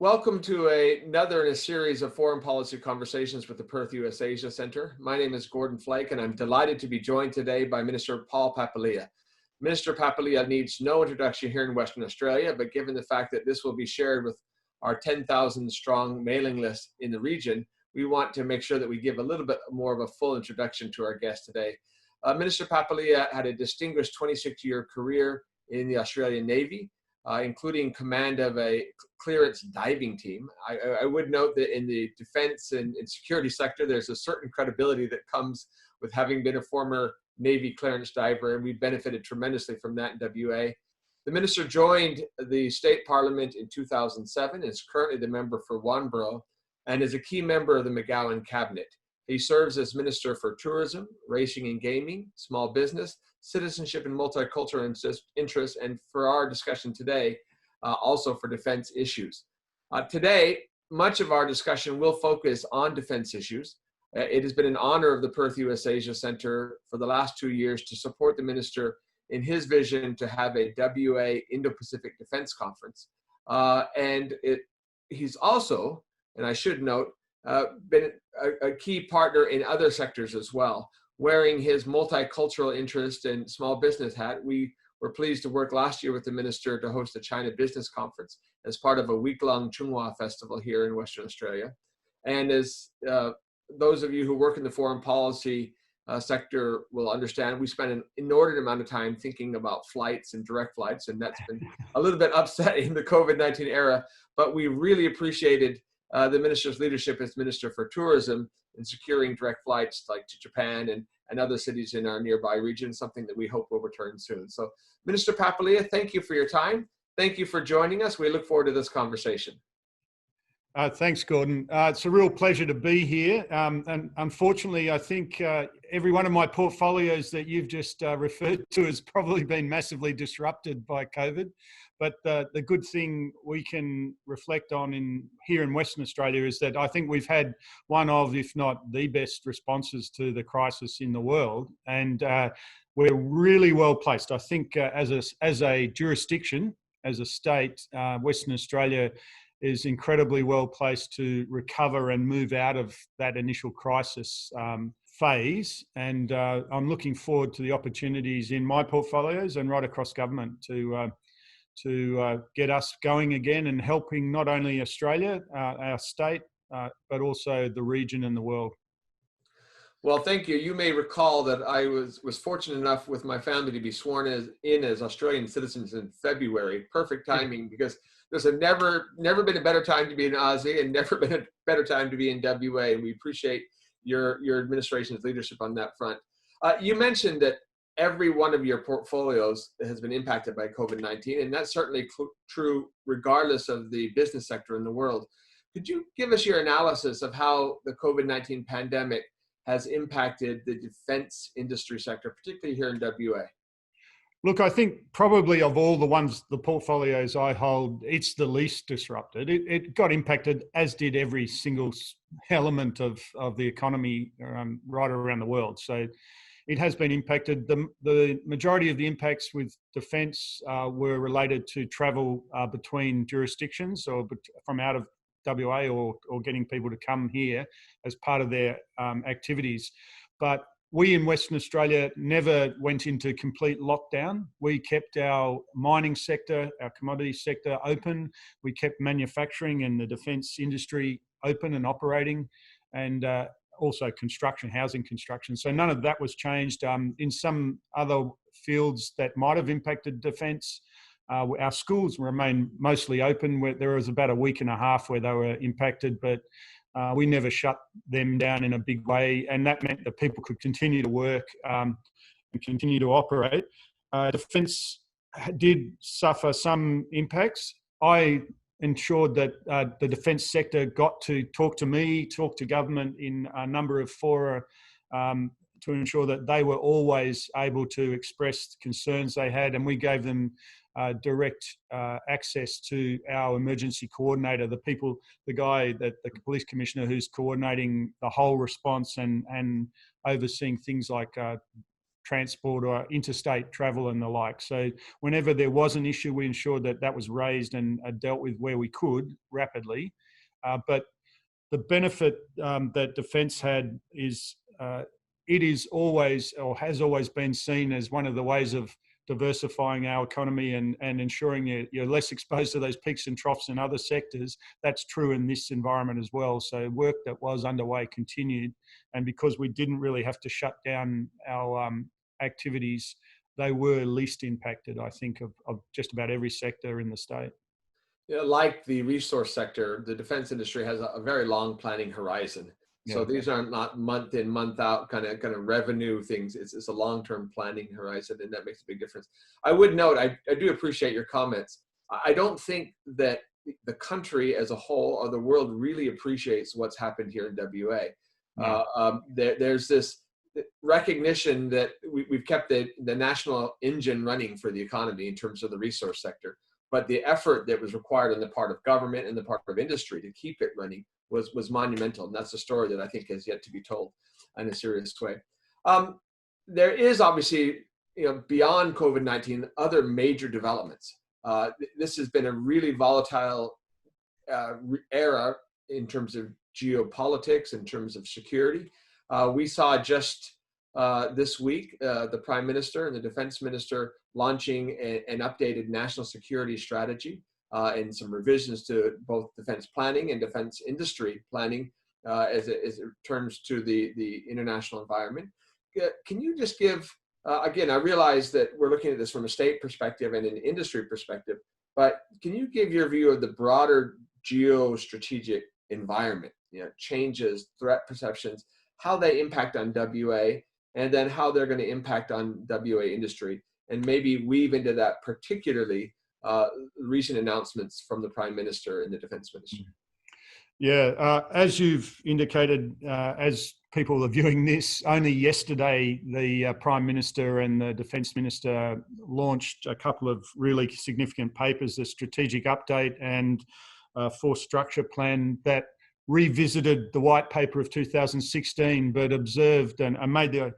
Welcome to another in a series of foreign policy conversations with the Perth US Asia Centre. My name is Gordon Flake, and I'm delighted to be joined today by Minister Paul Papalia. Minister Papalia needs no introduction here in Western Australia, but given the fact that this will be shared with our 10,000 strong mailing list in the region, we want to make sure that we give a little bit more of a full introduction to our guest today. Minister Papalia had a distinguished 26-year career in the Australian Navy, including command of a clearance diving team. I would note that in the defense and security sector, there's a certain credibility that comes with having been a former Navy clearance diver, and we benefited tremendously from that in WA. The minister joined the state parliament in 2007, is currently the member for Wanborough, and is a key member of the McGowan cabinet. He serves as Minister for Tourism, Racing and Gaming, Small Business, Citizenship and Multicultural Interests, and for our discussion today, also for defense issues. Today, much of our discussion will focus on defense issues. It has been an honor of the Perth US Asia Centre for the last 2 years to support the minister in his vision to have a WA Indo-Pacific Defense Conference. He's also, and I should note, been a key partner in other sectors as well. Wearing his multicultural interest and small business hat, we were pleased to work last year with the minister to host a China Business Conference as part of a week-long Chunghwa Festival here in Western Australia. And as those of you who work in the foreign policy sector will understand, we spent an inordinate amount of time thinking about flights and direct flights, and that's been a little bit upsetting in the COVID-19 era, but we really appreciated the minister's leadership as Minister for Tourism in securing direct flights like to Japan and other cities in our nearby region, something that we hope will return soon. So Minister Papalia, thank you for your time. Thank you for joining us. We look forward to this conversation. Thanks, Gordon. It's a real pleasure to be here. And unfortunately, I think every one of my portfolios that you've just referred to has probably been massively disrupted by COVID. But the good thing we can reflect on here in Western Australia is that I think we've had one of, if not the best responses to the crisis in the world. And we're really well placed. I think as a jurisdiction, as a state, Western Australia is incredibly well placed to recover and move out of that initial crisis phase. And I'm looking forward to the opportunities in my portfolios and right across government to get us going again and helping not only Australia, our state, but also the region and the world. Well, thank you. You may recall that I was fortunate enough with my family to be sworn in as Australian citizens in February. Perfect timing, because there's never been a better time to be an Aussie and never been a better time to be in WA. And we appreciate your administration's leadership on that front. You mentioned that every one of your portfolios has been impacted by COVID-19, and that's certainly true regardless of the business sector in the world. Could you give us your analysis of how the COVID-19 pandemic has impacted the defense industry sector, particularly here in WA? Look, I think probably of all the portfolios I hold, it's the least disrupted. It got impacted, as did every single element of the economy right around the world. So it has been impacted. The majority of the impacts with defence were related to travel between jurisdictions or from out of WA or getting people to come here as part of their activities. But we in Western Australia never went into complete lockdown. We kept our mining sector, our commodity sector open. We kept manufacturing and the defence industry open and operating, and also housing construction. So none of that was changed. In some other fields that might have impacted defence, our schools remain mostly open. There was about a week and a half where they were impacted, but we never shut them down in a big way, and that meant that people could continue to work and continue to operate. Defence did suffer some impacts. I ensured that the defence sector got to talk to me, talk to government in a number of fora to ensure that they were always able to express concerns they had, and we gave them direct access to our emergency coordinator, the police commissioner who's coordinating the whole response and overseeing things like transport or interstate travel and the like. So whenever there was an issue, we ensured that that was raised and dealt with where we could rapidly. But the benefit that defence had is it is always, or has always been, seen as one of the ways of diversifying our economy and ensuring you're less exposed to those peaks and troughs in other sectors. That's true in this environment as well. So work that was underway continued, and because we didn't really have to shut down our activities, they were least impacted, I think, of just about every sector in the state. Yeah, like the resource sector, the defense industry has a very long planning horizon. So Yeah. these are not month in, month out kind of revenue things. It's a long-term planning horizon, and that makes a big difference. I would note, I do appreciate your comments. I don't think that the country as a whole or the world really appreciates what's happened here in WA. No. There's this recognition that we've kept the national engine running for the economy in terms of the resource sector. But the effort that was required on the part of government and the part of industry to keep it running was monumental. And that's a story that I think has yet to be told in a serious way. There is obviously, beyond COVID-19, other major developments. This has been a really volatile era in terms of geopolitics, in terms of security. We saw just this week the Prime Minister and the Defense Minister launching an updated national security strategy and some revisions to both defense planning and defense industry planning as it turns to the international environment. Can you just give, again, I realize that we're looking at this from a state perspective and an industry perspective, but can you give your view of the broader geostrategic environment, changes, threat perceptions, how they impact on WA, and then how they're going to impact on WA industry, and maybe weave into that particularly recent announcements from the Prime Minister and the Defence Minister? Yeah, as you've indicated, as people are viewing this, only yesterday the Prime Minister and the Defence Minister launched a couple of really significant papers, the Strategic Update and Force Structure Plan, that revisited the white paper of 2016, but observed and made the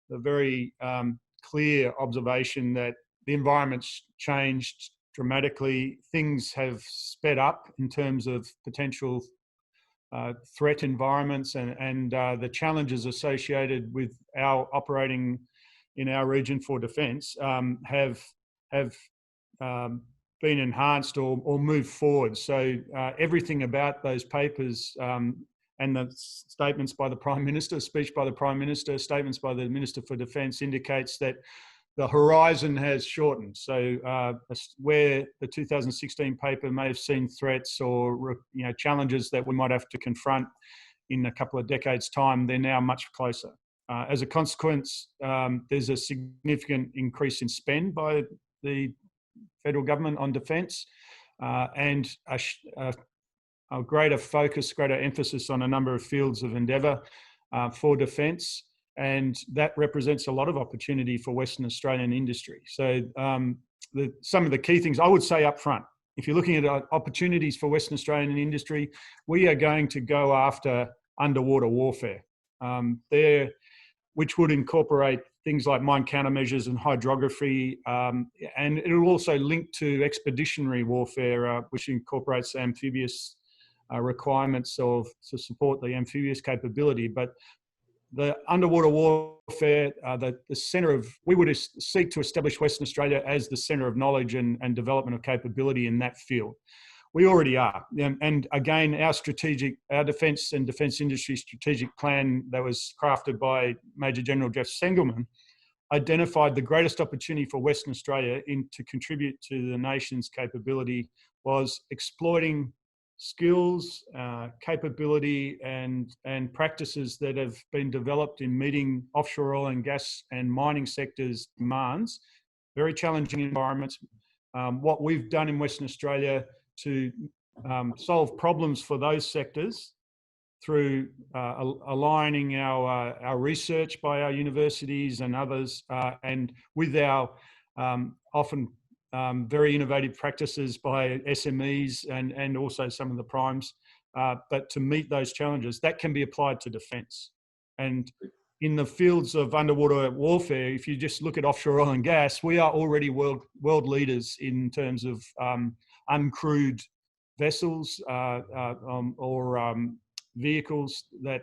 very clear observation that the environment's changed dramatically. Things have sped up in terms of potential threat environments and the challenges associated with our operating in our region for defence have been enhanced or moved forward. So everything about those papers and the statements by the Prime Minister, speech by the Prime Minister, statements by the Minister for Defence indicates that the horizon has shortened. So where the 2016 paper may have seen threats or challenges that we might have to confront in a couple of decades' time, they're now much closer. As a consequence, there's a significant increase in spend by the federal government on defence and a greater focus, greater emphasis on a number of fields of endeavour for defence. And that represents a lot of opportunity for Western Australian industry. So some of the key things I would say up front, if you're looking at opportunities for Western Australian industry, we are going to go after underwater warfare, which would incorporate things like mine countermeasures and hydrography, and it will also link to expeditionary warfare, which incorporates amphibious requirements to support the amphibious capability. But the underwater warfare, the centre of, we would seek to establish Western Australia as the centre of knowledge and development of capability in that field. We already are. And again, our defence and defence industry strategic plan that was crafted by Major General Jeff Sengelman identified the greatest opportunity for Western Australia to contribute to the nation's capability was exploiting skills, capability and practices that have been developed in meeting offshore oil and gas and mining sectors' demands, very challenging environments. What we've done in Western Australia to solve problems for those sectors through aligning our research by our universities and others, and with our often very innovative practices by SMEs and also some of the primes, but to meet those challenges, that can be applied to defence. And in the fields of underwater warfare, if you just look at offshore oil and gas, we are already world leaders in terms of uncrewed vessels or vehicles that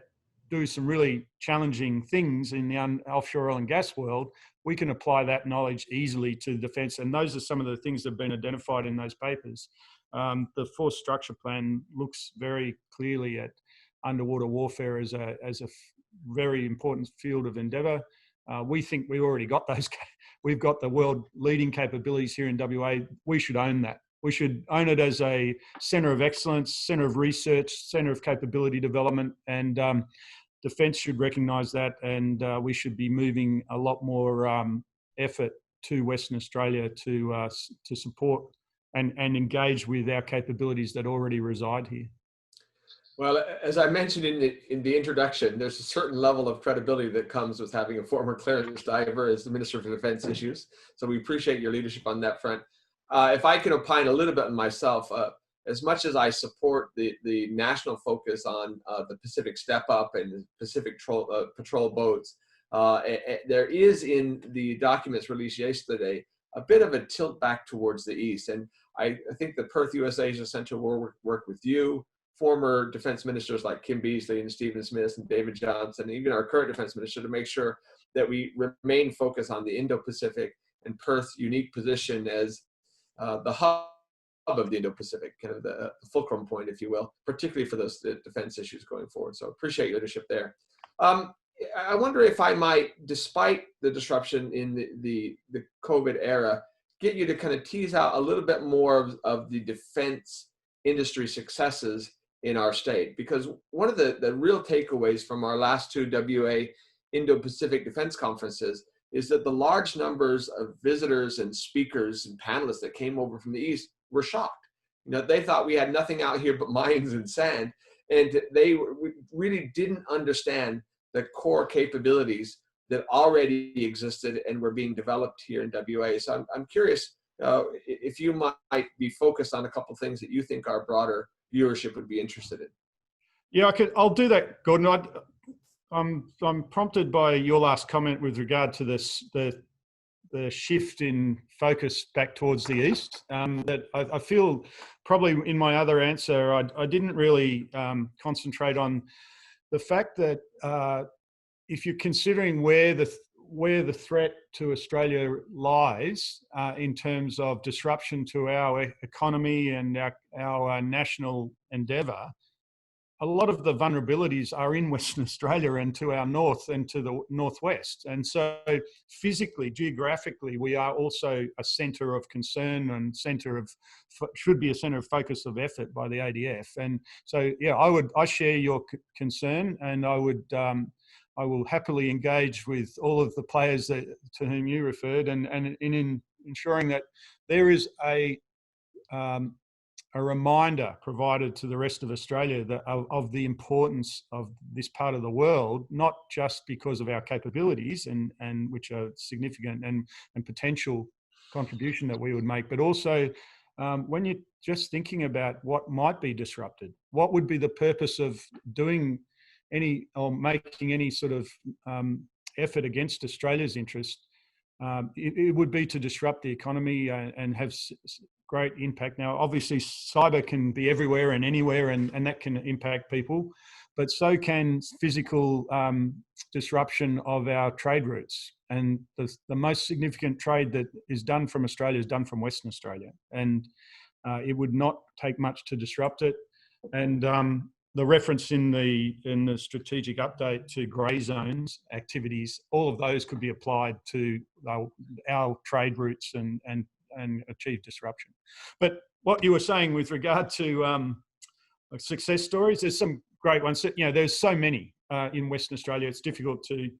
do some really challenging things in the offshore oil and gas world. We can apply that knowledge easily to defence, and those are some of the things that have been identified in those papers. The Force Structure Plan looks very clearly at underwater warfare as a very important field of endeavour. We think we already got those. We've got the world leading capabilities here in WA. We should own that. We should own it as a centre of excellence, centre of research, centre of capability development, and Defence should recognise that, and we should be moving a lot more effort to Western Australia to support and engage with our capabilities that already reside here. Well, as I mentioned in the introduction, there's a certain level of credibility that comes with having a former clearance diver as the Minister for Defence Issues. So we appreciate your leadership on that front. If I can opine a little bit on myself, as much as I support the national focus on the Pacific Step Up and the Pacific patrol boats, there is in the documents released yesterday a bit of a tilt back towards the east. And I think the Perth US Asia Centre will work with you, former defense ministers like Kim Beazley and Stephen Smith and David Johnson, and even our current defense minister, to make sure that we remain focused on the Indo-Pacific and Perth's unique position as the hub of the Indo-Pacific, kind of the fulcrum point, if you will, particularly for those defense issues going forward. So appreciate your leadership there. I wonder if I might, despite the disruption in the COVID era, get you to kind of tease out a little bit more of the defense industry successes in our state, because one of the real takeaways from our last two WA Indo-Pacific Defense Conferences is that the large numbers of visitors and speakers and panelists that came over from the East were shocked. You know, they thought we had nothing out here but mines and sand, and they really didn't understand the core capabilities that already existed and were being developed here in WA. So I'm curious if you might be focused on a couple of things that you think our broader viewership would be interested in. Yeah, I'll do that, Gordon. I'm prompted by your last comment with regard to the shift in focus back towards the east. That I feel probably in my other answer, I didn't really concentrate on the fact that if you're considering where the threat to Australia lies in terms of disruption to our economy and our national endeavour, a lot of the vulnerabilities are in Western Australia and to our north and to the northwest. And so physically, geographically, we are also a centre of concern and should be a centre of focus of effort by the ADF. And so, yeah, I share your concern, and I will happily engage with all of the players to whom you referred, and in ensuring that there is a reminder provided to the rest of Australia of the importance of this part of the world, not just because of our capabilities and which are significant and potential contribution that we would make, but also when you're just thinking about what might be disrupted, what would be the purpose of doing any or making any sort of effort against Australia's interest. It would be to disrupt the economy and have great impact. Now, obviously, cyber can be everywhere and anywhere, and that can impact people, but so can physical disruption of our trade routes. And the most significant trade that is done from Australia is done from Western Australia, and it would not take much to disrupt it. And the reference in the strategic update to grey zones activities, all of those could be applied to our trade routes and achieve disruption. But what you were saying with regard to success stories, there's some great ones. You know, there's so many in Western Australia. It's difficult to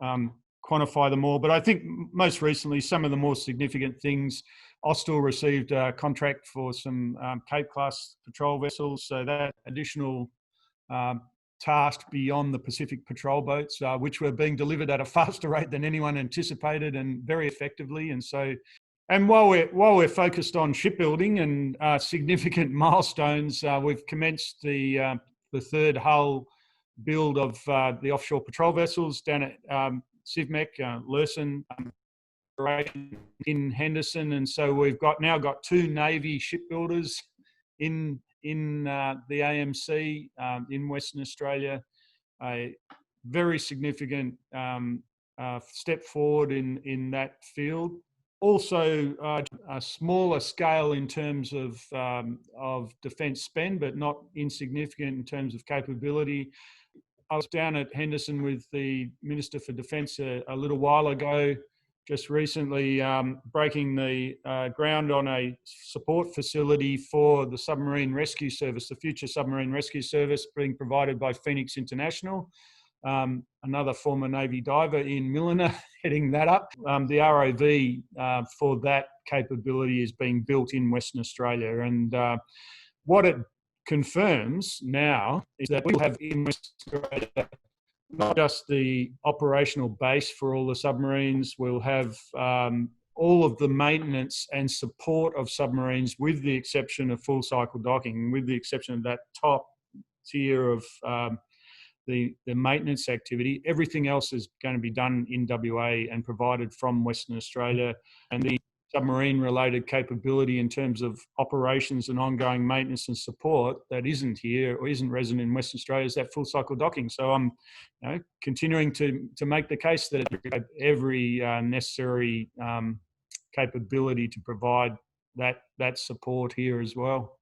quantify them all. But I think most recently, some of the more significant things, Austal received a contract for some Cape-class patrol vessels. So that additional task beyond the Pacific patrol boats, which were being delivered at a faster rate than anyone anticipated and very effectively. And so, and while we're focused on shipbuilding and significant milestones, we've commenced the third hull build of the offshore patrol vessels down at CIVMEC, Lursen, in Henderson, and so we've now got 2 Navy shipbuilders in the AMC in Western Australia. A very significant step forward in that field. Also, a smaller scale in terms of defence spend, but not insignificant in terms of capability. I was down at Henderson with the Minister for Defence a little while ago, just recently breaking the ground on a support facility for the submarine rescue service, the future submarine rescue service being provided by Phoenix International. Another former Navy diver in Milliner heading that up. The ROV for that capability is being built in Western Australia. And what it confirms now is that we'll have in Western Australia not just the operational base for all the submarines, we'll have all of the maintenance and support of submarines with the exception of full cycle docking, with the exception of that top tier of the maintenance activity. Everything else is going to be done in WA and provided from Western Australia. And the submarine related capability in terms of operations and ongoing maintenance and support that isn't here or isn't resident in Western Australia is that full cycle docking. So I'm continuing to make the case that every necessary capability to provide that support here as well.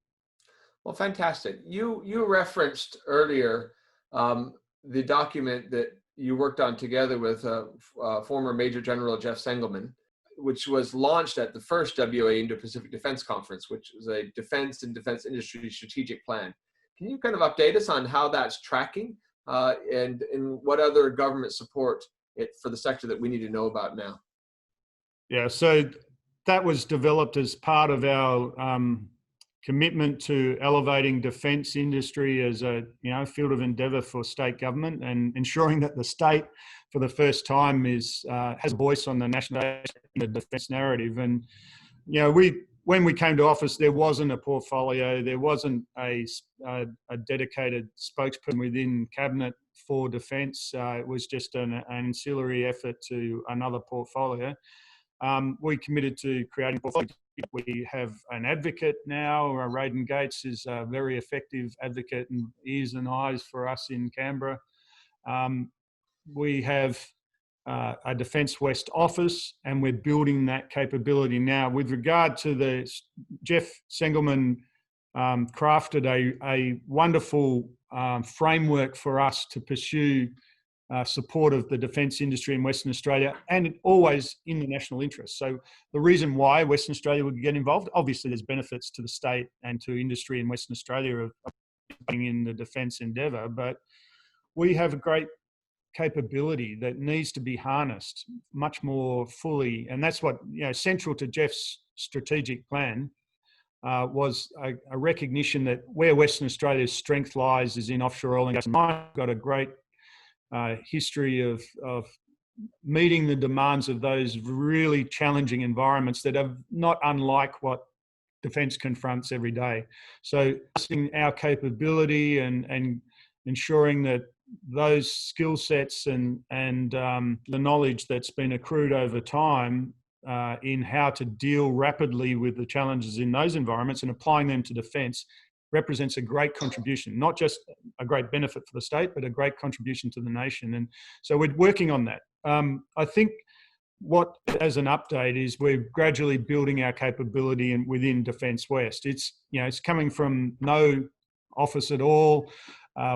Well, fantastic. You referenced earlier the document that you worked on together with former Major General Jeff Sengelman, which was launched at the first WA Indo-Pacific Defense Conference, which was a defense and defense industry strategic plan. Can you kind of update us on how that's tracking and what other government support for the sector that we need to know about now? Yeah, so that was developed as part of our commitment to elevating defence industry as a field of endeavour for state government and ensuring that the state, for the first time, has a voice on the national defence narrative. And when we came to office, there wasn't a portfolio, there wasn't a dedicated spokesperson within cabinet for defence. It was just an ancillary effort to another portfolio. We committed to creating a portfolio. We have an advocate now. Raiden Gates is a very effective advocate and ears and eyes for us in Canberra. We have a Defence West office, and we're building that capability now. With regard to the Jeff Sengelman crafted a wonderful framework for us to pursue support of the defence industry in Western Australia, and always in the national interest. So the reason why Western Australia would get involved, obviously there's benefits to the state and to industry in Western Australia of being in the defence endeavour, but we have a great capability that needs to be harnessed much more fully. And that's what, central to Jeff's strategic plan was a recognition that where Western Australia's strength lies is in offshore oil and gas. I've got a great history of meeting the demands of those really challenging environments that are not unlike what defence confronts every day. So our capability and ensuring that those skill sets and the knowledge that's been accrued over time in how to deal rapidly with the challenges in those environments and applying them to defence represents a great contribution, not just a great benefit for the state, but a great contribution to the nation. And so we're working on that. I think what, as an update, is we're gradually building our capability within Defence West. It's coming from no office at all.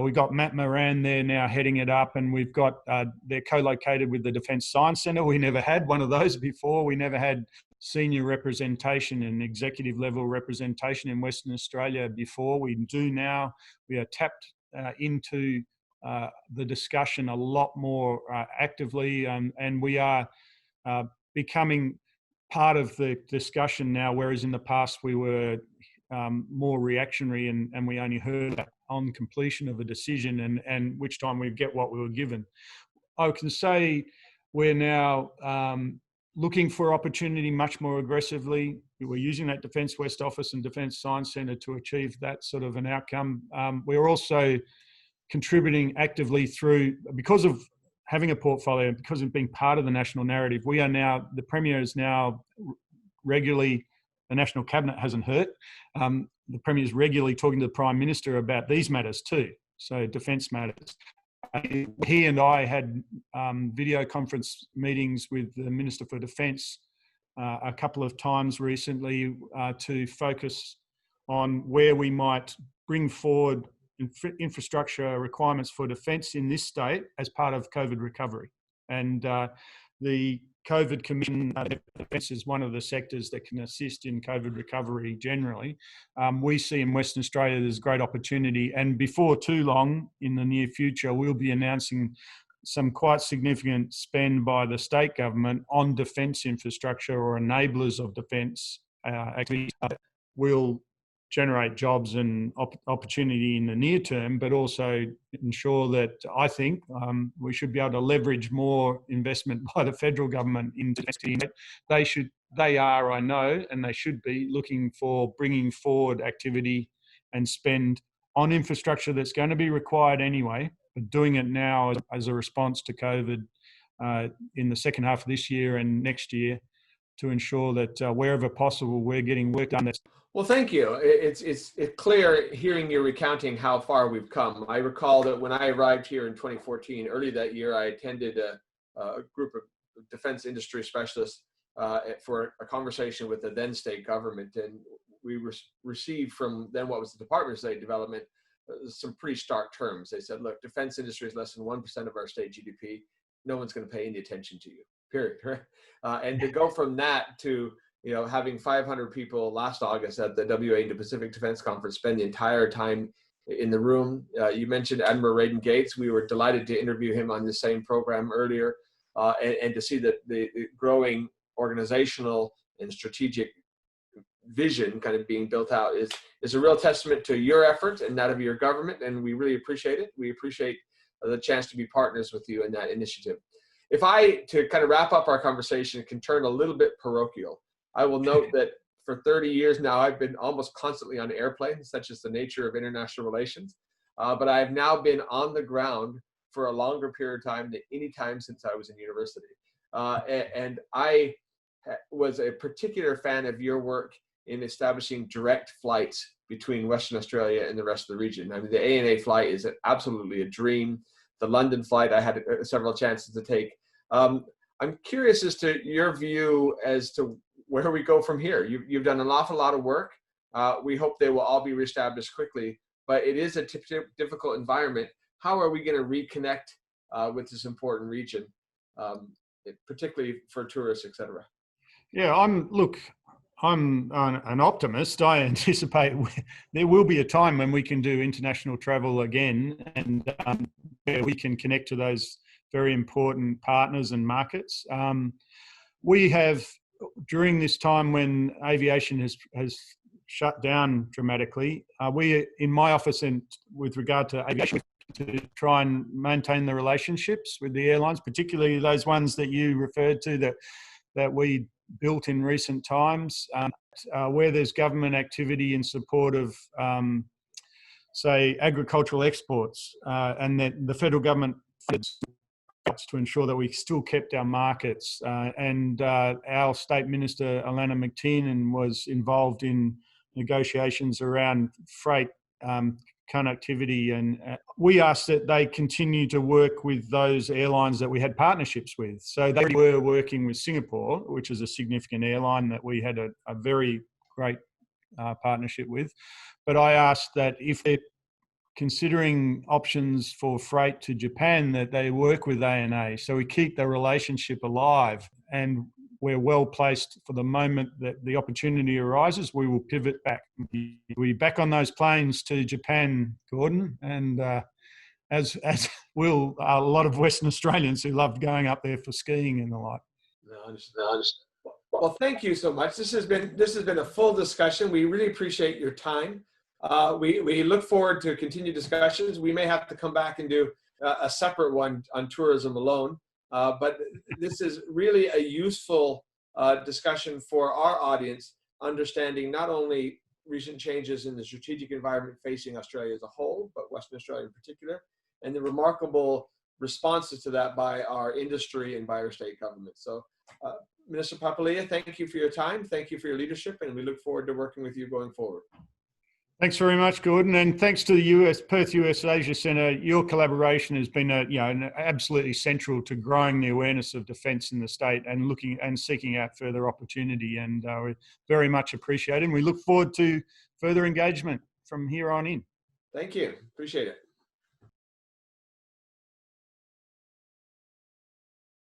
We've got Matt Moran there now heading it up, and we've got, they're co-located with the Defence Science Centre. We never had one of those before. We never had senior representation and executive level representation in Western Australia before. We do now. We are tapped into the discussion a lot more actively, and we are becoming part of the discussion now, whereas in the past we were more reactionary and we only heard that on completion of a decision, and which time we get what we were given. I can say we're now looking for opportunity much more aggressively. We're using that Defence West office and Defence Science Centre to achieve that sort of an outcome. We're also contributing actively through, because of having a portfolio, because of being part of the national narrative. We are now, the Premier is now regularly, the National Cabinet hasn't hurt. The Premier is regularly talking to the Prime Minister about these matters too, so defence matters. He and I had video conference meetings with the Minister for Defence a couple of times recently to focus on where we might bring forward infrastructure requirements for defence in this state as part of COVID recovery. And the COVID Commission, defence is one of the sectors that can assist in COVID recovery generally. We see in Western Australia there's great opportunity, and before too long in the near future, we'll be announcing some quite significant spend by the state government on defence infrastructure or enablers of defence activities that will generate jobs and opportunity in the near term, but also ensure that I think we should be able to leverage more investment by the federal government into defence. They are, I know, and they should be looking for bringing forward activity and spend on infrastructure that's going to be required anyway, but doing it now as a response to COVID in the second half of this year and next year to ensure that wherever possible, we're getting work done. Well, thank you. It's clear hearing you recounting how far we've come. I recall that when I arrived here in 2014, early that year, I attended a group of defense industry specialists for a conversation with the then state government. And we received from then what was the Department of State Development some pretty stark terms. They said, look, defense industry is less than 1% of our state GDP. No one's going to pay any attention to you, period. Right? And to go from that to having 500 people last August at the WA Indo-Pacific Defense Conference spend the entire time in the room. You mentioned Admiral Raiden Gates. We were delighted to interview him on the same program earlier, and to see that the growing organizational and strategic vision kind of being built out is a real testament to your effort and that of your government, and we really appreciate it. We appreciate the chance to be partners with you in that initiative. If I, to kind of wrap up our conversation, can turn a little bit parochial, I will note that for 30 years now, I've been almost constantly on airplanes, such as the nature of international relations. But I have now been on the ground for a longer period of time than any time since I was in university. And I was a particular fan of your work in establishing direct flights between Western Australia and the rest of the region. I mean, the ANA flight is absolutely a dream. The London flight, I had several chances to take. I'm curious as to your view as to where we go from here. You've done an awful lot of work. We hope they will all be reestablished quickly, but it is a difficult environment. How are we going to reconnect with this important region, particularly for tourists, et cetera? Yeah, I'm an optimist. I anticipate there will be a time when we can do international travel again, and where we can connect to those very important partners and markets. We have, during this time when aviation has shut down dramatically, we in my office, and with regard to aviation, to try and maintain the relationships with the airlines, particularly those ones that you referred to that we built in recent times, where there's government activity in support of, say, agricultural exports, and that the federal government to ensure that we still kept our markets. And our State Minister, Alana McTiernan, was involved in negotiations around freight connectivity. And we asked that they continue to work with those airlines that we had partnerships with. So they were working with Singapore, which is a significant airline that we had a very great partnership with. But I asked that if they're considering options for freight to Japan, that they work with ANA. So we keep the relationship alive, and we're well placed for the moment that the opportunity arises. We will pivot back. We're back on those planes to Japan, Gordon, and as will a lot of Western Australians who love going up there for skiing and the like. No, well, thank you so much. This has been a full discussion. We really appreciate your time. We look forward to continued discussions. We may have to come back and do a separate one on tourism alone, but this is really a useful discussion for our audience, understanding not only recent changes in the strategic environment facing Australia as a whole, but Western Australia in particular, and the remarkable responses to that by our industry and by our state government. So, Minister Papalia, thank you for your time. Thank you for your leadership, and we look forward to working with you going forward. Thanks very much, Gordon, and thanks to the Perth US Asia Centre. Your collaboration has been absolutely central to growing the awareness of defence in the state and looking and seeking out further opportunity. And we very much appreciate it. And we look forward to further engagement from here on in. Thank you. Appreciate it.